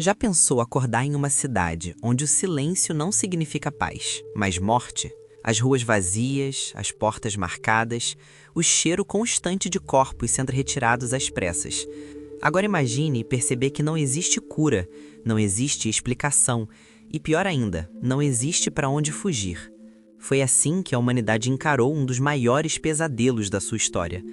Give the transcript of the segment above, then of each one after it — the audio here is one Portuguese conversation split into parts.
Já pensou acordar em uma cidade onde o silêncio não significa paz, mas morte? As ruas vazias, as portas marcadas, o cheiro constante de corpos sendo retirados às pressas. Agora imagine perceber que não existe cura, não existe explicação e, pior ainda, não existe para onde fugir. Foi assim que a humanidade encarou um dos maiores pesadelos da sua história,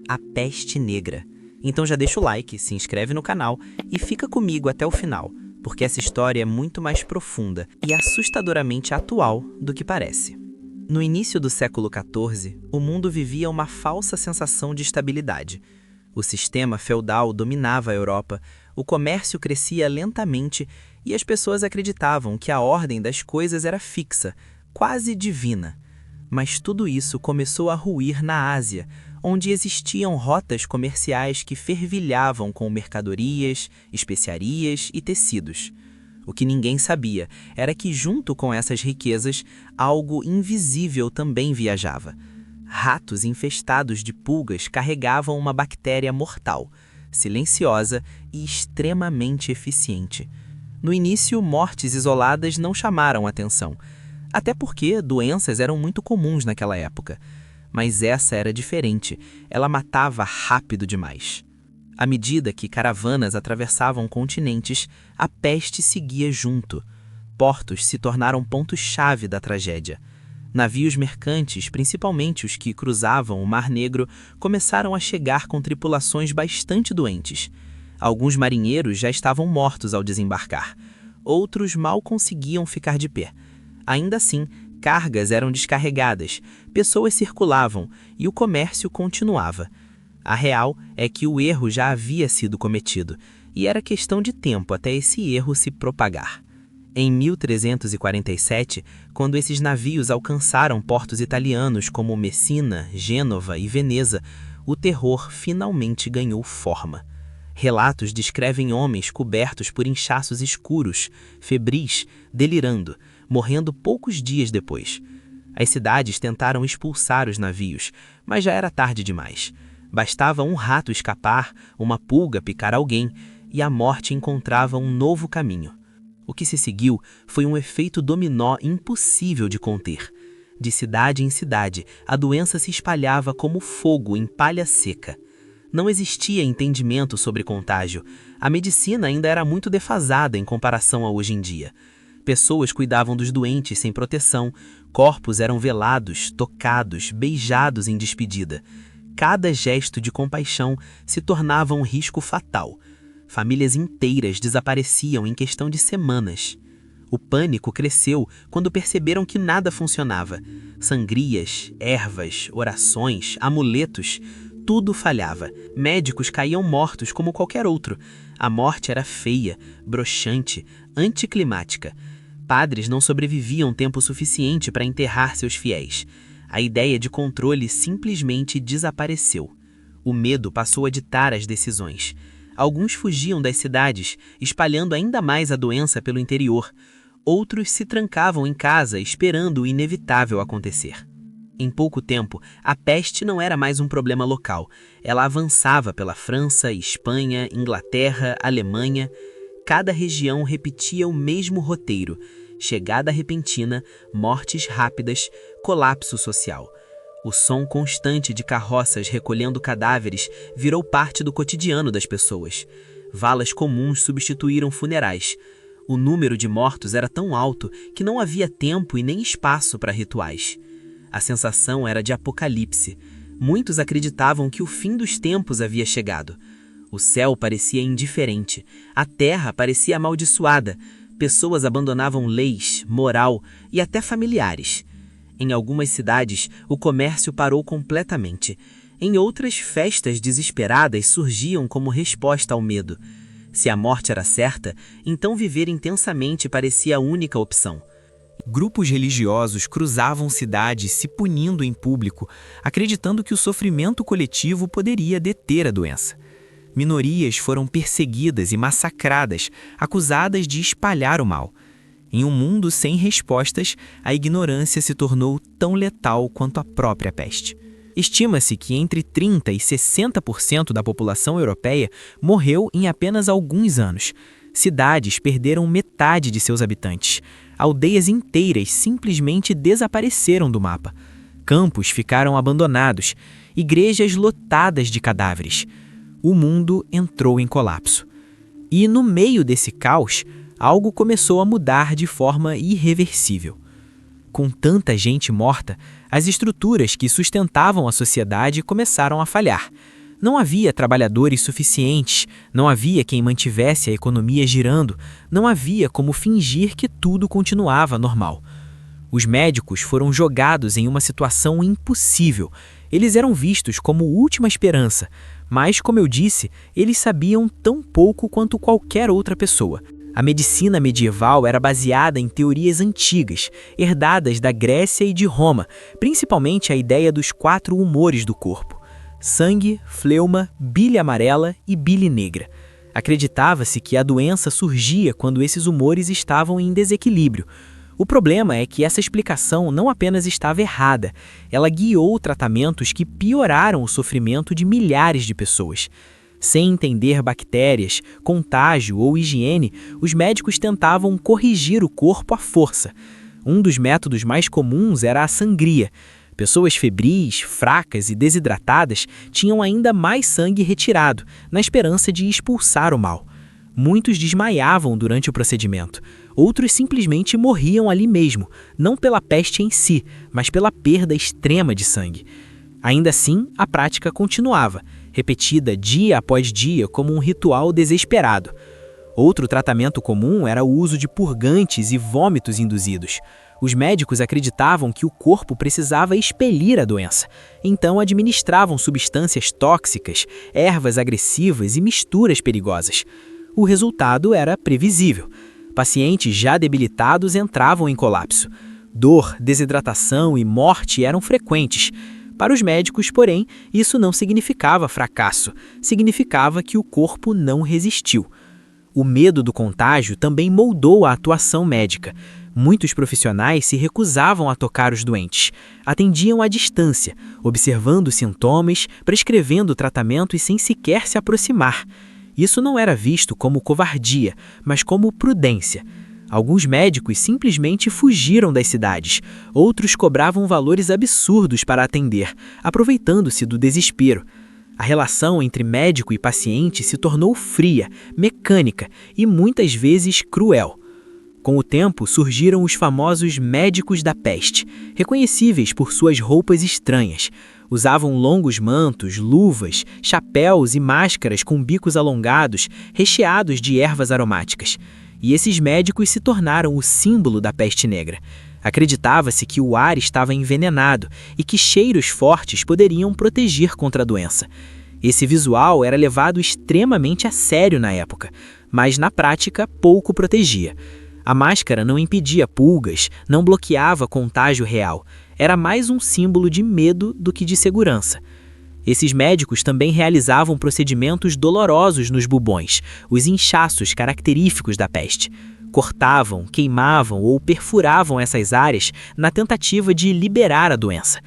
a Peste Negra. Então já deixa o like, se inscreve no canal e fica comigo até o final, porque essa história é muito mais profunda e assustadoramente atual do que parece. No início do século XIV, o mundo vivia uma falsa sensação de estabilidade. O sistema feudal dominava a Europa, o comércio crescia lentamente e as pessoas acreditavam que a ordem das coisas era fixa, quase divina. Mas tudo isso começou a ruir na Ásia, onde existiam rotas comerciais que fervilhavam com mercadorias, especiarias e tecidos. O que ninguém sabia era que, junto com essas riquezas, algo invisível também viajava. Ratos infestados de pulgas carregavam uma bactéria mortal, silenciosa e extremamente eficiente. No início, mortes isoladas não chamaram atenção, até porque doenças eram muito comuns naquela época. Mas essa era diferente, ela matava rápido demais. À medida que caravanas atravessavam continentes, a peste seguia junto. Portos se tornaram pontos-chave da tragédia. Navios mercantes, principalmente os que cruzavam o Mar Negro, começaram a chegar com tripulações bastante doentes. Alguns marinheiros já estavam mortos ao desembarcar. Outros mal conseguiam ficar de pé. Ainda assim, cargas eram descarregadas, pessoas circulavam e o comércio continuava. A real é que o erro já havia sido cometido, e era questão de tempo até esse erro se propagar. Em 1347, quando esses navios alcançaram portos italianos como Messina, Gênova e Veneza, o terror finalmente ganhou forma. Relatos descrevem homens cobertos por inchaços escuros, febris, delirando, morrendo poucos dias depois. As cidades tentaram expulsar os navios, mas já era tarde demais. Bastava um rato escapar, uma pulga picar alguém, e a morte encontrava um novo caminho. O que se seguiu foi um efeito dominó impossível de conter. De cidade em cidade, a doença se espalhava como fogo em palha seca. Não existia entendimento sobre contágio. A medicina ainda era muito defasada em comparação a hoje em dia. Pessoas cuidavam dos doentes sem proteção, corpos eram velados, tocados, beijados em despedida. Cada gesto de compaixão se tornava um risco fatal. Famílias inteiras desapareciam em questão de semanas. O pânico cresceu quando perceberam que nada funcionava. Sangrias, ervas, orações, amuletos, tudo falhava. Médicos caíam mortos como qualquer outro. A morte era feia, broxante, anticlimática. Padres não sobreviviam tempo suficiente para enterrar seus fiéis. A ideia de controle simplesmente desapareceu. O medo passou a ditar as decisões. Alguns fugiam das cidades, espalhando ainda mais a doença pelo interior. Outros se trancavam em casa, esperando o inevitável acontecer. Em pouco tempo, a peste não era mais um problema local. Ela avançava pela França, Espanha, Inglaterra, Alemanha. Cada região repetia o mesmo roteiro: chegada repentina, mortes rápidas, colapso social. O som constante de carroças recolhendo cadáveres virou parte do cotidiano das pessoas. Valas comuns substituíram funerais. O número de mortos era tão alto que não havia tempo e nem espaço para rituais. A sensação era de apocalipse. Muitos acreditavam que o fim dos tempos havia chegado. O céu parecia indiferente, a terra parecia amaldiçoada, pessoas abandonavam leis, moral e até familiares. Em algumas cidades, o comércio parou completamente. Em outras, festas desesperadas surgiam como resposta ao medo. Se a morte era certa, então viver intensamente parecia a única opção. Grupos religiosos cruzavam cidades se punindo em público, acreditando que o sofrimento coletivo poderia deter a doença. Minorias foram perseguidas e massacradas, acusadas de espalhar o mal. Em um mundo sem respostas, a ignorância se tornou tão letal quanto a própria peste. Estima-se que entre 30% e 60% da população europeia morreu em apenas alguns anos. Cidades perderam metade de seus habitantes. Aldeias inteiras simplesmente desapareceram do mapa. Campos ficaram abandonados, igrejas lotadas de cadáveres. O mundo entrou em colapso. E no meio desse caos, algo começou a mudar de forma irreversível. Com tanta gente morta, as estruturas que sustentavam a sociedade começaram a falhar. Não havia trabalhadores suficientes, não havia quem mantivesse a economia girando, não havia como fingir que tudo continuava normal. Os médicos foram jogados em uma situação impossível. Eles eram vistos como última esperança, mas, como eu disse, eles sabiam tão pouco quanto qualquer outra pessoa. A medicina medieval era baseada em teorias antigas, herdadas da Grécia e de Roma, principalmente a ideia dos 4 humores do corpo: sangue, fleuma, bile amarela e bile negra. Acreditava-se que a doença surgia quando esses humores estavam em desequilíbrio. O problema é que essa explicação não apenas estava errada, ela guiou tratamentos que pioraram o sofrimento de milhares de pessoas. Sem entender bactérias, contágio ou higiene, os médicos tentavam corrigir o corpo à força. Um dos métodos mais comuns era a sangria. Pessoas febris, fracas e desidratadas tinham ainda mais sangue retirado, na esperança de expulsar o mal. Muitos desmaiavam durante o procedimento. Outros simplesmente morriam ali mesmo, não pela peste em si, mas pela perda extrema de sangue. Ainda assim, a prática continuava, repetida dia após dia como um ritual desesperado. Outro tratamento comum era o uso de purgantes e vômitos induzidos. Os médicos acreditavam que o corpo precisava expelir a doença, então administravam substâncias tóxicas, ervas agressivas e misturas perigosas. O resultado era previsível. Pacientes já debilitados entravam em colapso. Dor, desidratação e morte eram frequentes. Para os médicos, porém, isso não significava fracasso, significava que o corpo não resistiu. O medo do contágio também moldou a atuação médica. Muitos profissionais se recusavam a tocar os doentes. Atendiam à distância, observando sintomas, prescrevendo tratamento e sem sequer se aproximar. Isso não era visto como covardia, mas como prudência. Alguns médicos simplesmente fugiram das cidades. Outros cobravam valores absurdos para atender, aproveitando-se do desespero. A relação entre médico e paciente se tornou fria, mecânica e muitas vezes cruel. Com o tempo, surgiram os famosos médicos da peste, reconhecíveis por suas roupas estranhas. Usavam longos mantos, luvas, chapéus e máscaras com bicos alongados, recheados de ervas aromáticas. E esses médicos se tornaram o símbolo da peste negra. Acreditava-se que o ar estava envenenado e que cheiros fortes poderiam proteger contra a doença. Esse visual era levado extremamente a sério na época, mas na prática pouco protegia. A máscara não impedia pulgas, não bloqueava contágio real. Era mais um símbolo de medo do que de segurança. Esses médicos também realizavam procedimentos dolorosos nos bubões, os inchaços característicos da peste. Cortavam, queimavam ou perfuravam essas áreas na tentativa de liberar a doença.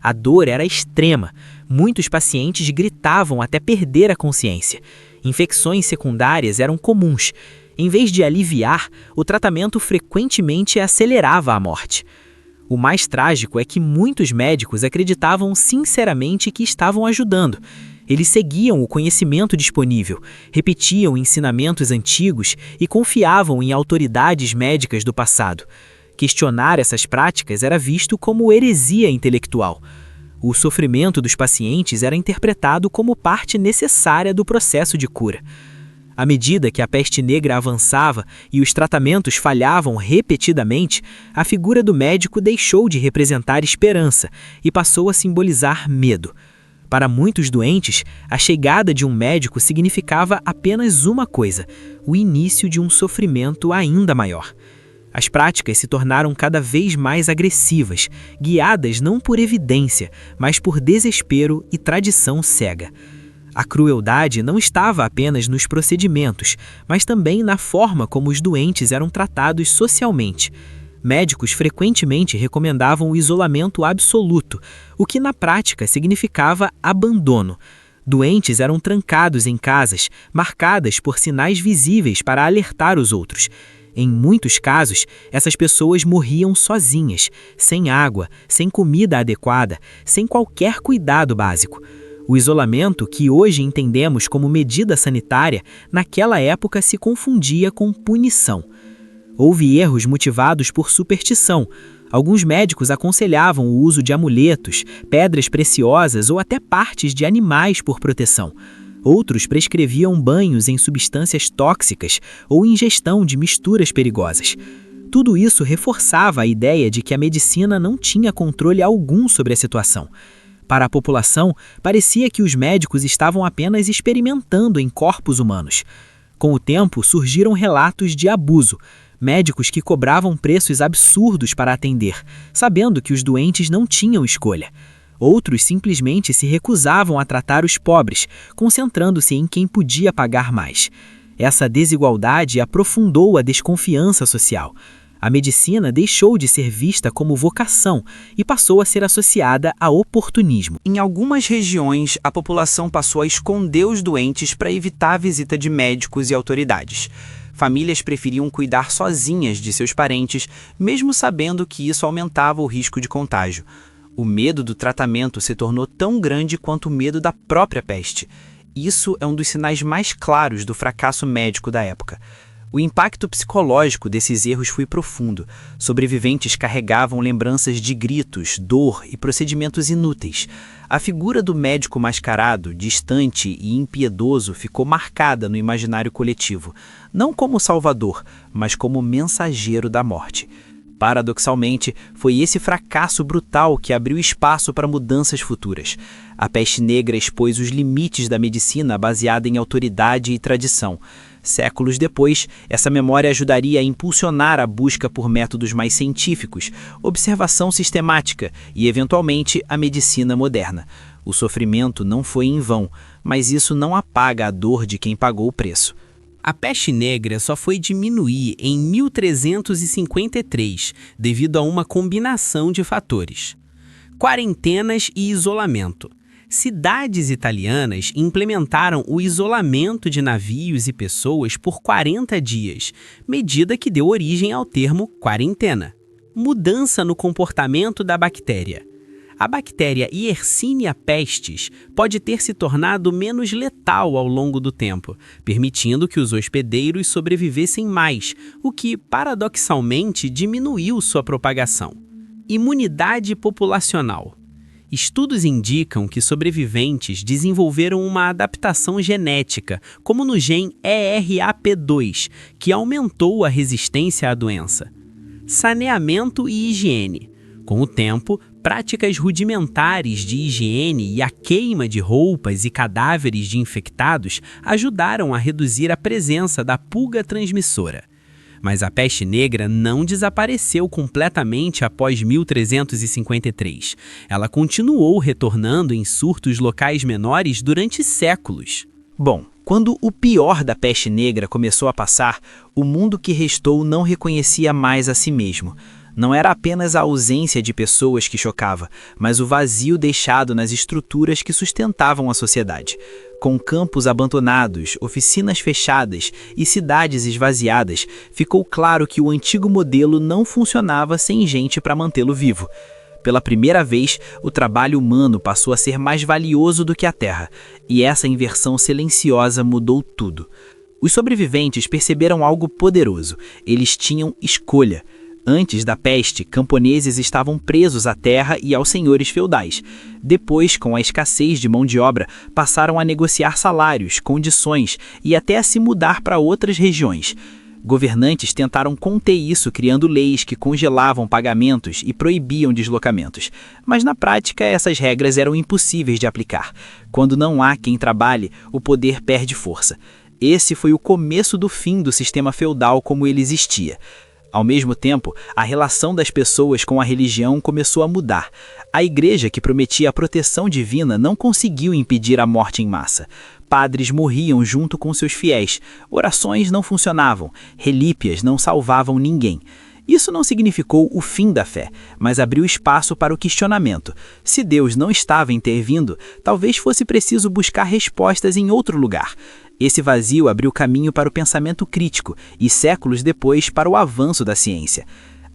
A dor era extrema. Muitos pacientes gritavam até perder a consciência. Infecções secundárias eram comuns. Em vez de aliviar, o tratamento frequentemente acelerava a morte. O mais trágico é que muitos médicos acreditavam sinceramente que estavam ajudando. Eles seguiam o conhecimento disponível, repetiam ensinamentos antigos e confiavam em autoridades médicas do passado. Questionar essas práticas era visto como heresia intelectual. O sofrimento dos pacientes era interpretado como parte necessária do processo de cura. À medida que a peste negra avançava e os tratamentos falhavam repetidamente, a figura do médico deixou de representar esperança e passou a simbolizar medo. Para muitos doentes, a chegada de um médico significava apenas uma coisa: o início de um sofrimento ainda maior. As práticas se tornaram cada vez mais agressivas, guiadas não por evidência, mas por desespero e tradição cega. A crueldade não estava apenas nos procedimentos, mas também na forma como os doentes eram tratados socialmente. Médicos frequentemente recomendavam o isolamento absoluto, o que na prática significava abandono. Doentes eram trancados em casas, marcadas por sinais visíveis para alertar os outros. Em muitos casos, essas pessoas morriam sozinhas, sem água, sem comida adequada, sem qualquer cuidado básico. O isolamento, que hoje entendemos como medida sanitária, naquela época se confundia com punição. Houve erros motivados por superstição. Alguns médicos aconselhavam o uso de amuletos, pedras preciosas ou até partes de animais por proteção. Outros prescreviam banhos em substâncias tóxicas ou ingestão de misturas perigosas. Tudo isso reforçava a ideia de que a medicina não tinha controle algum sobre a situação. Para a população, parecia que os médicos estavam apenas experimentando em corpos humanos. Com o tempo, surgiram relatos de abuso. Médicos que cobravam preços absurdos para atender, sabendo que os doentes não tinham escolha. Outros simplesmente se recusavam a tratar os pobres, concentrando-se em quem podia pagar mais. Essa desigualdade aprofundou a desconfiança social. A medicina deixou de ser vista como vocação e passou a ser associada a oportunismo. Em algumas regiões, a população passou a esconder os doentes para evitar a visita de médicos e autoridades. Famílias preferiam cuidar sozinhas de seus parentes, mesmo sabendo que isso aumentava o risco de contágio. O medo do tratamento se tornou tão grande quanto o medo da própria peste. Isso é um dos sinais mais claros do fracasso médico da época. O impacto psicológico desses erros foi profundo. Sobreviventes carregavam lembranças de gritos, dor e procedimentos inúteis. A figura do médico mascarado, distante e impiedoso ficou marcada no imaginário coletivo, não como salvador, mas como mensageiro da morte. Paradoxalmente, foi esse fracasso brutal que abriu espaço para mudanças futuras. A peste negra expôs os limites da medicina baseada em autoridade e tradição. Séculos depois, essa memória ajudaria a impulsionar a busca por métodos mais científicos, observação sistemática e, eventualmente, a medicina moderna. O sofrimento não foi em vão, mas isso não apaga a dor de quem pagou o preço. A peste negra só foi diminuir em 1353, devido a uma combinação de fatores: quarentenas e isolamento. Cidades italianas implementaram o isolamento de navios e pessoas por 40 dias, medida que deu origem ao termo quarentena. Mudança no comportamento da bactéria. A bactéria Yersinia pestis pode ter se tornado menos letal ao longo do tempo, permitindo que os hospedeiros sobrevivessem mais, o que, paradoxalmente, diminuiu sua propagação. Imunidade populacional. Estudos indicam que sobreviventes desenvolveram uma adaptação genética, como no gene ERAP2, que aumentou a resistência à doença. Saneamento e higiene. Com o tempo, práticas rudimentares de higiene e a queima de roupas e cadáveres de infectados ajudaram a reduzir a presença da pulga transmissora. Mas a peste negra não desapareceu completamente após 1353. Ela continuou retornando em surtos locais menores durante séculos. Bom, quando o pior da peste negra começou a passar, o mundo que restou não reconhecia mais a si mesmo. Não era apenas a ausência de pessoas que chocava, mas o vazio deixado nas estruturas que sustentavam a sociedade. Com campos abandonados, oficinas fechadas e cidades esvaziadas, ficou claro que o antigo modelo não funcionava sem gente para mantê-lo vivo. Pela primeira vez, o trabalho humano passou a ser mais valioso do que a terra, e essa inversão silenciosa mudou tudo. Os sobreviventes perceberam algo poderoso: eles tinham escolha. Antes da peste, camponeses estavam presos à terra e aos senhores feudais. Depois, com a escassez de mão de obra, passaram a negociar salários, condições e até a se mudar para outras regiões. Governantes tentaram conter isso criando leis que congelavam pagamentos e proibiam deslocamentos. Mas na prática, essas regras eram impossíveis de aplicar. Quando não há quem trabalhe, o poder perde força. Esse foi o começo do fim do sistema feudal como ele existia. Ao mesmo tempo, a relação das pessoas com a religião começou a mudar. A igreja, que prometia a proteção divina, não conseguiu impedir a morte em massa. Padres morriam junto com seus fiéis, orações não funcionavam, relíquias não salvavam ninguém. Isso não significou o fim da fé, mas abriu espaço para o questionamento. Se Deus não estava intervindo, talvez fosse preciso buscar respostas em outro lugar. Esse vazio abriu caminho para o pensamento crítico e, séculos depois, para o avanço da ciência.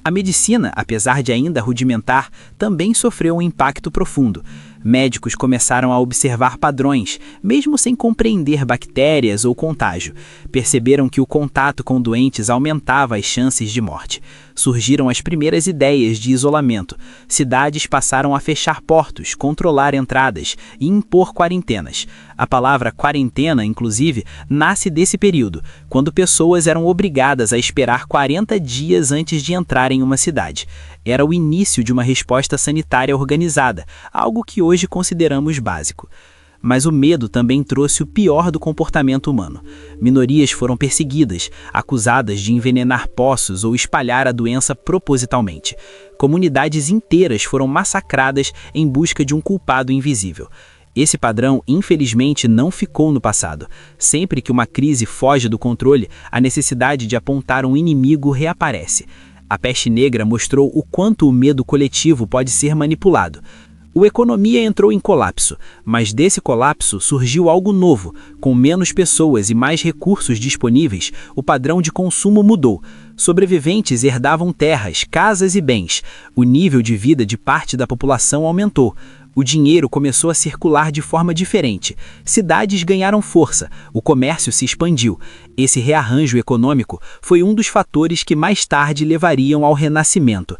A medicina, apesar de ainda rudimentar, também sofreu um impacto profundo. Médicos começaram a observar padrões, mesmo sem compreender bactérias ou contágio. Perceberam que o contato com doentes aumentava as chances de morte. Surgiram as primeiras ideias de isolamento. Cidades passaram a fechar portos, controlar entradas e impor quarentenas. A palavra quarentena, inclusive, nasce desse período, quando pessoas eram obrigadas a esperar 40 dias antes de entrar em uma cidade. Era o início de uma resposta sanitária organizada, algo que hoje consideramos básico. Mas o medo também trouxe o pior do comportamento humano. Minorias foram perseguidas, acusadas de envenenar poços ou espalhar a doença propositalmente. Comunidades inteiras foram massacradas em busca de um culpado invisível. Esse padrão, infelizmente, não ficou no passado. Sempre que uma crise foge do controle, a necessidade de apontar um inimigo reaparece. A peste negra mostrou o quanto o medo coletivo pode ser manipulado. A economia entrou em colapso, mas desse colapso surgiu algo novo. Com menos pessoas e mais recursos disponíveis, o padrão de consumo mudou. Sobreviventes herdavam terras, casas e bens. O nível de vida de parte da população aumentou. O dinheiro começou a circular de forma diferente. Cidades ganharam força, o comércio se expandiu. Esse rearranjo econômico foi um dos fatores que mais tarde levariam ao Renascimento.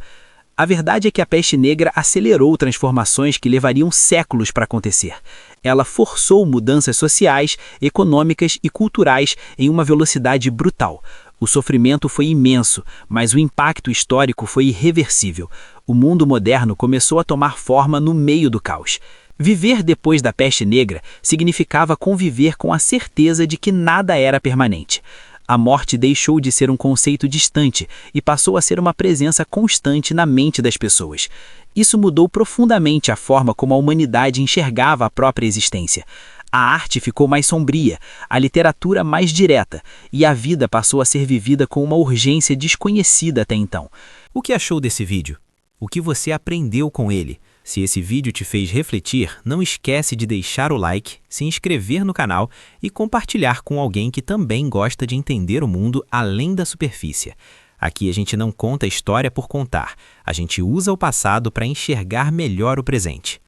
A verdade é que a peste negra acelerou transformações que levariam séculos para acontecer. Ela forçou mudanças sociais, econômicas e culturais em uma velocidade brutal. O sofrimento foi imenso, mas o impacto histórico foi irreversível. O mundo moderno começou a tomar forma no meio do caos. Viver depois da peste negra significava conviver com a certeza de que nada era permanente. A morte deixou de ser um conceito distante e passou a ser uma presença constante na mente das pessoas. Isso mudou profundamente a forma como a humanidade enxergava a própria existência. A arte ficou mais sombria, a literatura mais direta, e a vida passou a ser vivida com uma urgência desconhecida até então. O que achou desse vídeo? O que você aprendeu com ele? Se esse vídeo te fez refletir, não esquece de deixar o like, se inscrever no canal e compartilhar com alguém que também gosta de entender o mundo além da superfície. Aqui a gente não conta a história por contar, a gente usa o passado para enxergar melhor o presente.